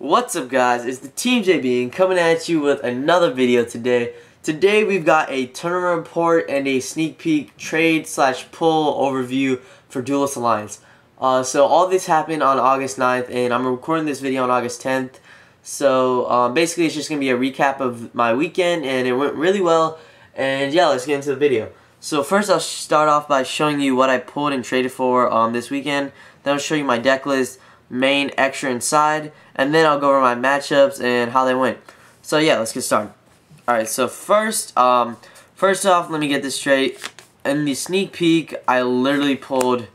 What's up guys, it's the Team JB coming at you with another video today. Today we've got a tournament report and a sneak peek trade / pull overview for Duelist Alliance. So all this happened on August 9th and I'm recording this video on August 10th. So basically it's just going to be a recap of my weekend and it went really well. And yeah, let's get into the video. So first I'll start off by showing you what I pulled and traded for this weekend. Then I'll show you my deck list, main, extra, and side, and then I'll go over my matchups and how they went. So yeah, let's get started. Alright, so first off, let me get this straight. In the sneak peek, I literally pulled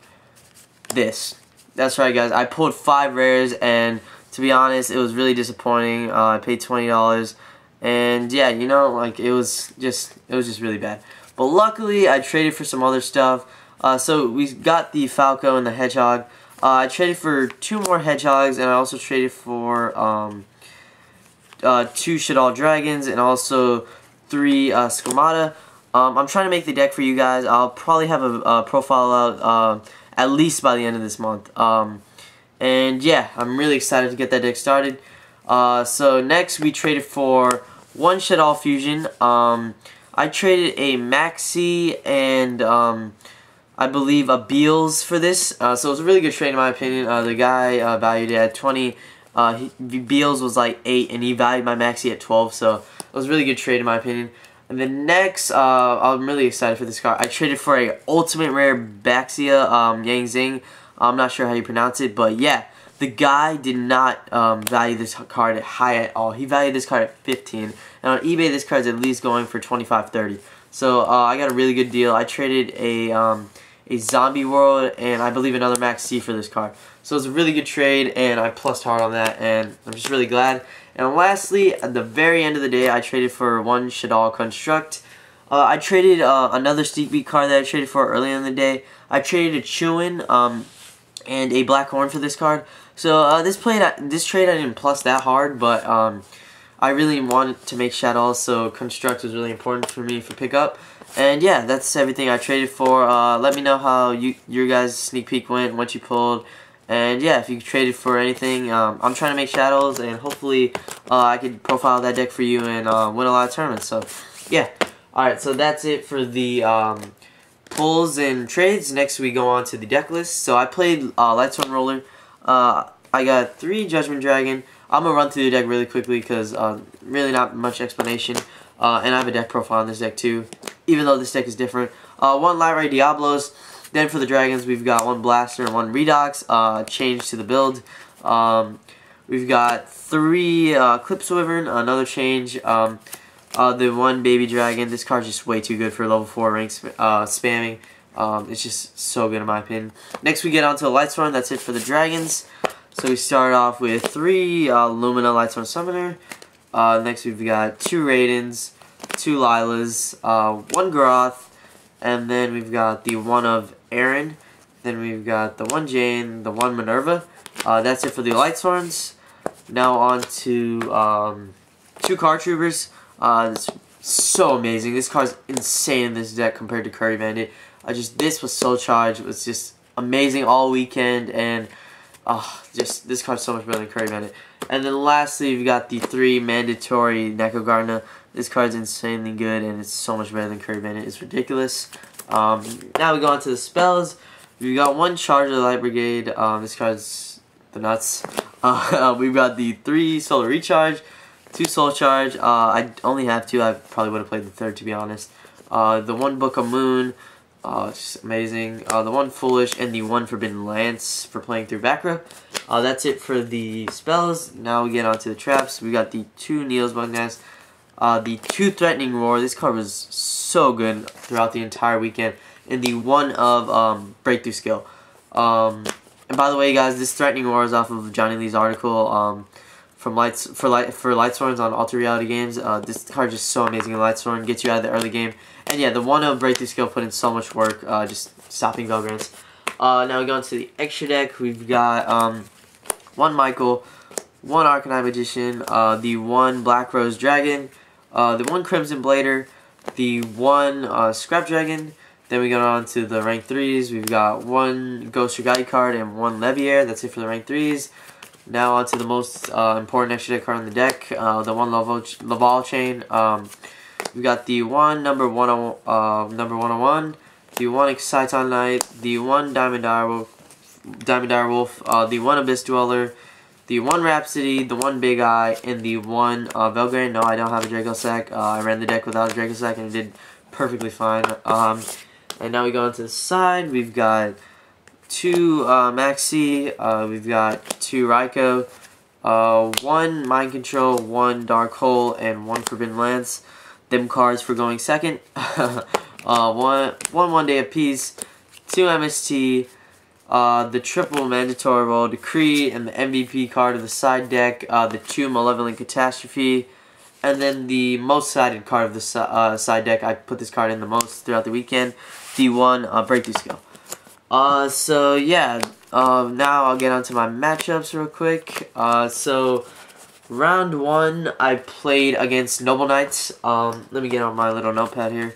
this. That's right guys, I pulled 5 rares, and to be honest, it was really disappointing. I paid $20, and yeah, you know, like it was just really bad. But luckily, I traded for some other stuff. So we got the Falco and the Hedgehog. I traded for 2 more Hedgehogs, and I also traded for 2 Shaddoll Dragons and also 3 Squamata. I'm trying to make the deck for you guys. I'll probably have a profile out at least by the end of this month. And yeah, I'm really excited to get that deck started. So next we traded for 1 Shaddoll Fusion. I traded a Maxi and I believe a Beals for this, so it was a really good trade in my opinion. The guy valued it at 20. Beals was like 8, and he valued my Maxi at 12, so it was a really good trade in my opinion. And then next, I'm really excited for this card. I traded for a ultimate rare Baxia Zing. I'm not sure how you pronounce it, but yeah, the guy did not value this card high at all. He valued this card at 15, and on eBay this card's at least going for 25-30. So I got a really good deal. I traded a Zombie World and I believe another Max C for this card. So it was a really good trade, and I plussed hard on that, and I'm just really glad. And lastly, at the very end of the day, I traded for 1 Shadoll Construct. I traded another sneak peek card that I traded for earlier in the day. I traded a Chewin and a Black Horn for this card. So this trade I didn't plus that hard, but I really wanted to make Shadoll, so Construct was really important for me for pickup. And yeah, that's everything I traded for. Let me know how your guys' sneak peek went, what you pulled. And yeah, if you traded for anything, I'm trying to make Shadolls, and hopefully I could profile that deck for you and win a lot of tournaments. So yeah, alright, so that's it for the pulls and trades. Next we go on to the deck list. So I played Lightstorm Roller. I got 3 Judgment Dragon. I'm going to run through the deck really quickly because really not much explanation. And I have a deck profile on this deck too, even though this deck is different. 1 Light Ray Diablos. Then for the Dragons, we've got 1 Blaster and 1 Redox. Change to the build. We've got 3 Clips Wyvern, another change. The 1 Baby Dragon. This card's just way too good for level 4 rank spamming. It's just so good in my opinion. Next we get on to Lightstorm. That's it for the Dragons. So we start off with 3 Lumina Lightstorm Summoner. Next we've got 2 Raidens, 2 Lilas, 1 Groth, and then we've got the 1 of Aaron. Then we've got the 1 Jane, the 1 Minerva. That's it for the Lightstorms. Now on to 2 Card Troopers. It's so amazing. This card's insane in this deck compared to Curry Bandit. This was so charged. It was just amazing all weekend, and this card's so much better than Curry Bandit. And then lastly, you've got the 3 mandatory Neko Gardener. This card's insanely good, and it's so much better than Curry Bandit. It's ridiculous. Now we go on to the spells. We've got 1 Charger Light Brigade. This card's the nuts. We've got the 3 Solar Recharge, 2 Soul Charge. I only have 2. I probably would have played the 3rd, to be honest. The 1 Book of Moon. It's just amazing. The 1 Foolish and the 1 Forbidden Lance for playing through back row. That's it for the spells. Now we get on to the traps. We got the 2 Neil's Bug Nest, the 2 Threatening Roar. This card was so good throughout the entire weekend. And the 1 of Breakthrough Skill. And by the way, guys, this Threatening Roar is off of Johnny Lee's article from Lightstorms on Alter Reality Games. This card is just so amazing in Lightstorm. Gets you out of the early game. And yeah, the 1 of Breakthrough Skill put in so much work, just stopping Belgrants. Now we go into the extra deck. We've got 1 Michael, 1 Arcanine Magician, the 1 Black Rose Dragon, the 1 Crimson Blader, the 1 Scrap Dragon. Then we go on to the rank 3s. We've got 1 Ghost Regatti card and 1 Leviair. That's it for the rank 3s. Now on to the most important extra deck card on the deck, the one Laval chain. We got the one number 101, the one Exciton Knight, the one Diamond Dire Wolf, the one Abyss Dweller, the one Rhapsody, the one Big Eye, and the one Belgrade. No, I don't have a Draco Sack. I ran the deck without a Draco Sack and it did perfectly fine. And now we go onto the side. We've got two Maxi, we've got two Raikou, one Mind Control, one Dark Hole, and one Forbidden Lance. Them cards for going second. one Day of Peace, two MST, the triple Mandatory Royal Decree, and the MVP card of the side deck, the two Malevolent Catastrophe, and then the most sided card of the side deck. I put this card in the most throughout the weekend, the one Breakthrough Skill. So yeah, now I'll get onto my matchups real quick. So round one, I played against Noble Knights. Let me get on my little notepad here.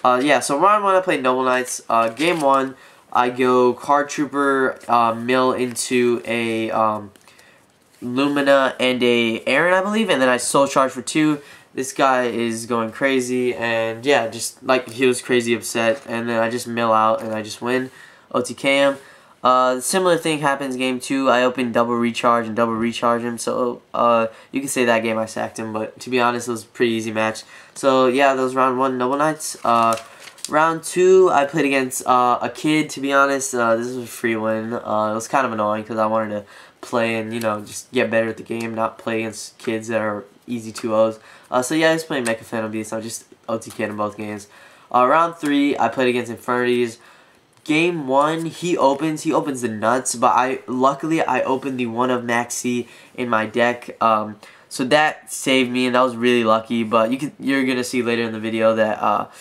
Yeah, so round one, I played Noble Knights. Game one, I go Card Trooper, mill into a Lumina and a Aaron, I believe, and then I Soul Charge for 2. This guy is going crazy, and yeah, just like he was crazy upset, and then I just mill out and I just win. OTK him. Similar thing happens game 2. I open double recharge and double recharge him, so you can say that game I sacked him, but to be honest, it was a pretty easy match. So yeah, that was round 1 Noble Knights. Round 2, I played against a kid. To be honest, this was a free win. It was kind of annoying because I wanted to play and, you know, just get better at the game, not play against kids that are easy 2-0s. So yeah, I was playing Mecha Phantom Beast. I just OTK'd in both games. Round 3, I played against Infinities. Game 1, he opens the nuts, but luckily I opened the one of Maxi in my deck, so that saved me, and that was really lucky. But you're gonna see later in the video that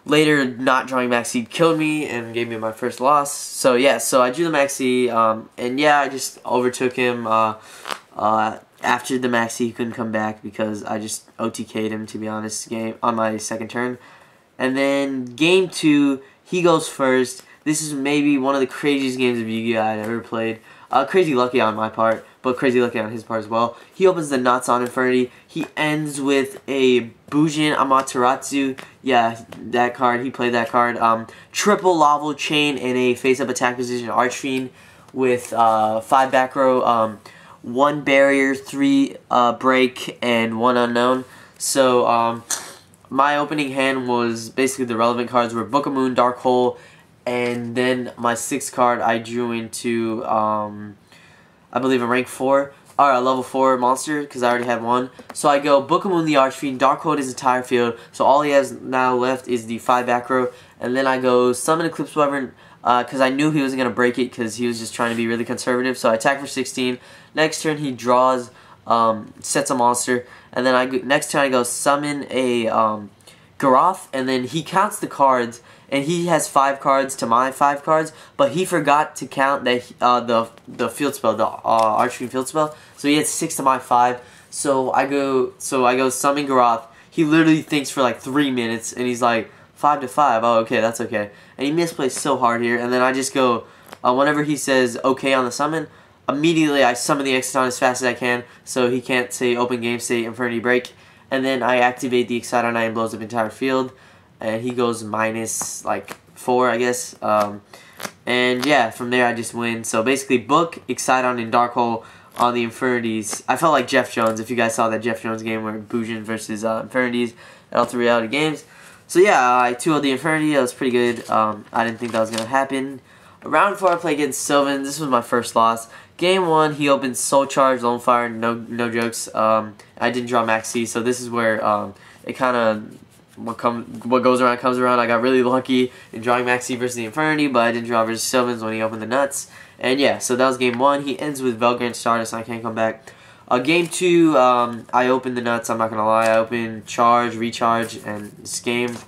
later not drawing Maxi killed me and gave me my first loss. So yeah, so I drew the Maxi, and yeah, I just overtook him. After the Maxi, he couldn't come back because I just OTK'd him, to be honest, on my second turn. And then game 2, he goes first. This is maybe one of the craziest games of Yu-Gi-Oh! I'd ever played. Crazy lucky on my part, but crazy lucky on his part as well. He opens the nuts on Infinity. He ends with a Bujin Amaterasu. Yeah, that card. He played that card. Triple Laval Chain in a face-up attack position Archfiend with 5 back row, 1 barrier, 3 break, and 1 unknown. So my opening hand was basically the relevant cards were Book of Moon, Dark Hole, and then my 6th card I drew into, I believe a rank 4, or a level 4 monster, because I already had one. So I go Book of Moon the Archfiend, Dark Hole his entire field, so all he has now left is the 5 back row, and then I go Summon Eclipse Wyvern, because I knew he wasn't going to break it, because he was just trying to be really conservative, so I attack for 16. Next turn he draws, sets a monster, and then next turn I go Summon a Garoth, and then he counts the cards, and he has 5 cards to my 5 cards, but he forgot to count that the field spell, the Archfiend field spell, so he had 6 to my 5. So I go Summon Garoth. He literally thinks for like 3 minutes, and he's like 5 to 5. Oh, okay, that's okay. And he misplays so hard here, and then I just go whenever he says okay on the summon, immediately I summon the Exciton as fast as I can, so he can't say open game state Infinity Break, and then I activate the Exciton and blows up entire field. And he goes minus like 4, I guess. And yeah, from there I just win. So basically, Book, Exciton, and Dark Hole on the Infinities. I felt like Jeff Jones, if you guys saw that Jeff Jones game where Bujin versus Infinities at Ultra Reality Games. So yeah, I 2-0'd the Infinity. That was pretty good. I didn't think that was going to happen. Round 4, I played against Sylvan. This was my first loss. Game 1, he opened Soul Charge, Lone Fire, no jokes. I didn't draw Maxi, so this is where it kind of... What goes around comes around. I got really lucky in drawing Maxi versus the Infinity, but I didn't draw versus Sylvans when he opened the nuts. And yeah, so that was game 1. He ends with Velgrand Stardust, and I can't come back. Game 2, I opened the nuts, I'm not going to lie. I opened Charge, Recharge, and this game.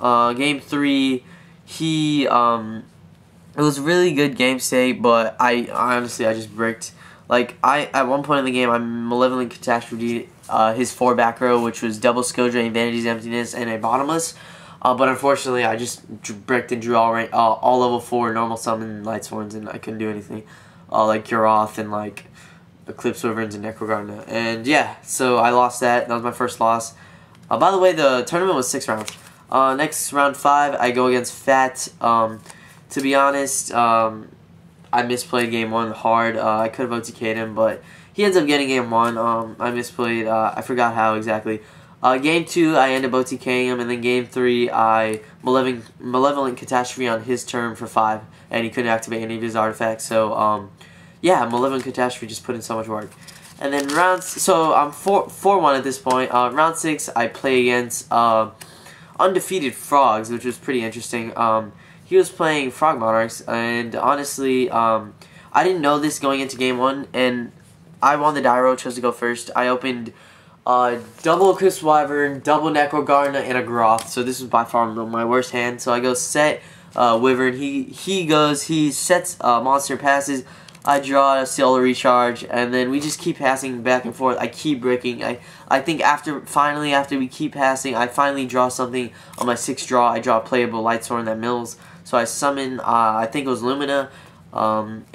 Game 3, he, it was a really good game state, but I honestly, I just bricked. Like, at one point in the game, I Malevolent Catastrophe his 4 back row, which was double Skill Drain, Vanity's Emptiness, and a Bottomless. But unfortunately, I just bricked and drew all level 4 normal summon Light Swords, and I couldn't do anything. Like Garoth and like Eclipse Wyverns and Necrogardener. And yeah, so I lost that. That was my first loss. By the way, the tournament was 6 rounds. Next round 5, I go against Fat. To be honest, I misplayed game 1 hard. I could have OTK'd him, but he ends up getting game 1. I misplayed. I forgot how exactly. Game 2, I end up OTKing him, and then game 3, I Malevolent Catastrophe on his turn for 5, and he couldn't activate any of his artifacts. So, yeah, Malevolent Catastrophe just put in so much work. And then so I'm 4-1 at this point. Round 6, I play against Undefeated Frogs, which was pretty interesting. He was playing Frog Monarchs, and honestly, I didn't know this going into game 1, and I won the die roll, chose to go first. I opened double Eclipse Wyvern, double Necrogardener, and a Groth. So this was by far my worst hand. So I go set Wyvern. He sets monster, passes. I draw a Solar Recharge, and then we just keep passing back and forth. I keep breaking. I think after we keep passing, I finally draw something on my 6th draw. I draw a playable Lightsworn that mills. So I summon, I think it was Lumina, and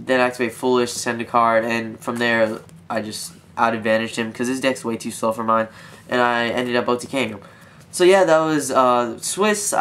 then activate Foolish, send a card, and from there I just out-advantaged him because his deck's way too slow for mine, and I ended up OTKing him. So yeah, that was Swiss.